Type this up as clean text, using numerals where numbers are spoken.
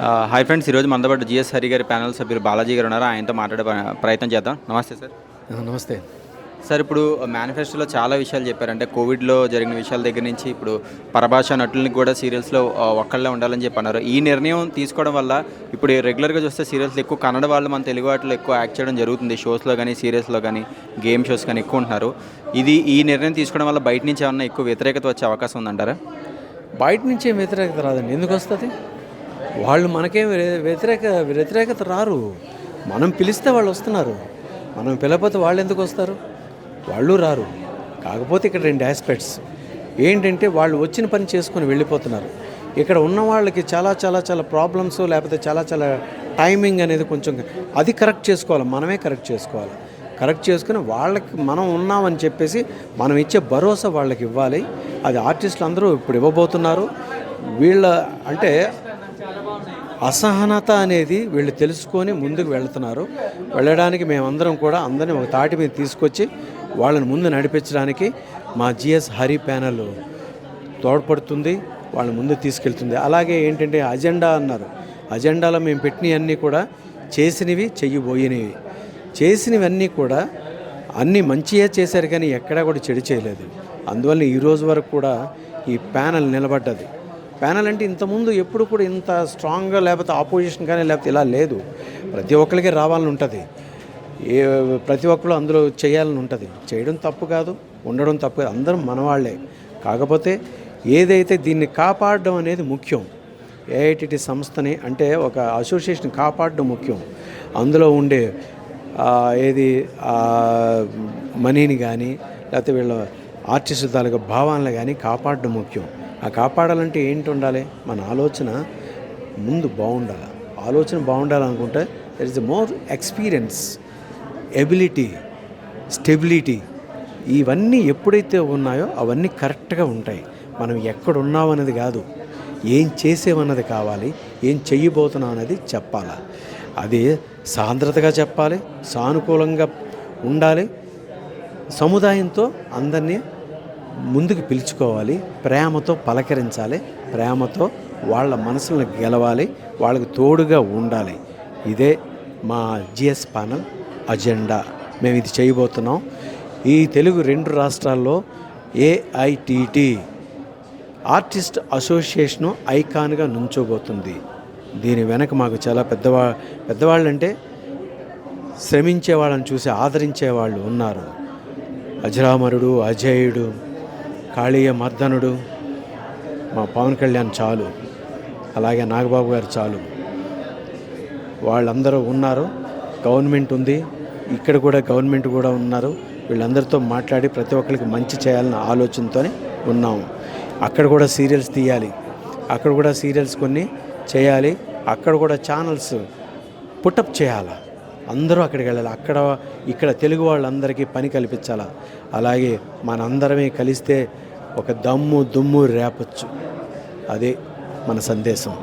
Hi friends, ఈరోజు మనతో పాటు జిఎస్ హరి గారి ప్యానెల్ సభ్యులు బాలాజీ గారు ఉన్నారు. ఆయనతో మాట్లాడే ప్రయత్నం చేద్దాం. నమస్తే సార్. నమస్తే. సార్, ఇప్పుడు మేనిఫెస్టోలో చాలా విషయాలు చెప్పారు. అంటే కోవిడ్లో జరిగిన విషయాల దగ్గర నుంచి ఇప్పుడు పరభాష నటులని కూడా సీరియల్స్లో ఒక్కళ్ళే ఉండాలని చెప్పి అన్నారు. ఈ నిర్ణయం తీసుకోవడం వల్ల ఇప్పుడు రెగ్యులర్గా చూస్తే సీరియల్స్లో ఎక్కువ కన్నడ వాళ్ళు మన తెలుగు వాటిలో ఎక్కువ యాక్ట్ చేయడం జరుగుతుంది. షోస్లో కానీ సీరియల్స్లో కానీ గేమ్ షోస్ కానీ ఎక్కువ ఉంటున్నారు. ఈ నిర్ణయం తీసుకోవడం వల్ల బయట నుంచి ఏమన్నా ఎక్కువ వ్యతిరేకత వచ్చే అవకాశం ఉందంటారా? బయట నుంచి ఏం వ్యతిరేకత రాదండి. ఎందుకు వస్తుంది? వాళ్ళు మనకేం వ్యతిరేకత రారు. మనం పిలిస్తే వాళ్ళు వస్తున్నారు. మనం పిలకపోతే వాళ్ళు ఎందుకు వస్తారు? వాళ్ళు రారు. కాకపోతే ఇక్కడ రెండు ఆస్పెక్ట్స్ ఏంటంటే, వాళ్ళు వచ్చిన పని చేసుకొని వెళ్ళిపోతున్నారు. ఇక్కడ ఉన్న వాళ్ళకి చాలా చాలా చాలా ప్రాబ్లమ్స్, లేకపోతే చాలా చాలా టైమింగ్ అనేది కొంచెం అది కరెక్ట్ చేసుకోవాలి. మనమే కరెక్ట్ చేసుకోవాలి. కరెక్ట్ చేసుకుని వాళ్ళకి మనం ఉన్నామని చెప్పేసి మనం ఇచ్చే భరోసా వాళ్ళకి ఇవ్వాలి. అది ఆర్టిస్టులు అందరూ ఇప్పుడు ఇవ్వబోతున్నారు. వీళ్ళ అంటే అసహనత అనేది వీళ్ళు తెలుసుకొని ముందుకు వెళుతున్నారు. వెళ్ళడానికి మేమందరం కూడా అందరినీ ఒక తాటి మీద తీసుకొచ్చి వాళ్ళని ముందు నడిపించడానికి మా జిఎస్ హరి ప్యానెల్ తోడ్పడుతుంది, వాళ్ళ ముందు తీసుకెళ్తుంది. అలాగే ఏంటంటే అజెండా అన్నారు. అజెండాలో మేము పెట్టినవన్నీ కూడా చేసినవి, చెయ్యబోయినవి. చేసినవన్నీ కూడా అన్నీ మంచిగా చేశారు, కానీ ఎక్కడా కూడా చెడు చేయలేదు. అందువల్ల ఈరోజు వరకు కూడా ఈ ప్యానెల్ నిలబడ్డది. ప్యానెల్ అంటే ఇంతకుముందు ఎప్పుడు కూడా ఇంత స్ట్రాంగ్గా లేకపోతే ఆపోజిషన్ కానీ లేకపోతే ఇలా లేదు. ప్రతి ఒక్కరికి రావాలని ఉంటుంది. ప్రతి ఒక్కరు అందులో చేయాలని ఉంటుంది. చేయడం తప్పు కాదు, ఉండడం తప్పు కాదు. అందరం మనవాళ్లే. కాకపోతే ఏదైతే దీన్ని కాపాడడం అనేది ముఖ్యం. ఏఐటిటి సంస్థని అంటే ఒక అసోసియేషన్ కాపాడడం ముఖ్యం. అందులో ఉండే మనీని కానీ లేకపోతే వీళ్ళ ఆర్టిస్టు తాలూకా భావాలను కానీ కాపాడడం ముఖ్యం. ఆ కాపాడాలంటే ఏంటి ఉండాలి? మన ఆలోచన ముందు బాగుండాలి. ఆలోచన బాగుండాలనుకుంటే there is more experience, ability, stability. ఇవన్నీ ఎప్పుడైతే ఉన్నాయో అవన్నీ కరెక్ట్గా ఉంటాయి. మనం ఎక్కడున్నాం అనేది కాదు, ఏం చేసేవన్నది కావాలి, ఏం చెయ్యబోతున్నాం అనేది చెప్పాలి. అది సాంద్రతగా చెప్పాలి, సానుకూలంగా ఉండాలి, సముదాయంతో అందరినీ ముందుకు పిలుచుకోవాలి, ప్రేమతో పలకరించాలి, ప్రేమతో వాళ్ళ మనసులను గెలవాలి, వాళ్ళకి తోడుగా ఉండాలి. ఇదే మా జిఎస్ ప్యానెల్ అజెండా. మేము ఇది చేయబోతున్నాం. ఈ తెలుగు 2 రాష్ట్రాల్లో ఏఐటిటి ఆర్టిస్ట్ అసోసియేషను ఐకాన్గా నుంచోబోతుంది. దీని వెనక మాకు చాలా పెద్దవాళ్ళంటే శ్రమించే వాళ్ళని చూసి ఆదరించే వాళ్ళు ఉన్నారు. అజరామరుడు, అజేయుడు, కాళీయ మర్దనుడు, మా పవన్ కళ్యాణ్ చాలు, అలాగే నాగబాబు గారు చాలు, వాళ్ళందరూ ఉన్నారు. గవర్నమెంట్ ఉంది, ఇక్కడ కూడా గవర్నమెంట్ కూడా ఉన్నారు. వీళ్ళందరితో మాట్లాడి ప్రతి ఒక్కరికి మంచి చేయాలన్న ఆలోచనతోనే ఉన్నాము. అక్కడ కూడా సీరియల్స్ తీయాలి, అక్కడ కూడా సీరియల్స్ కొన్ని చేయాలి, అక్కడ కూడా ఛానల్స్ పుట్టప్ చేయాలి. అందరూ అక్కడికి వెళ్ళాలి. ఇక్కడ తెలుగు వాళ్ళందరికీ పని కల్పించాలి. అలాగే మనందరమే కలిస్తే ఒక దుమ్ము రేపచ్చు. అదే మన సందేశం.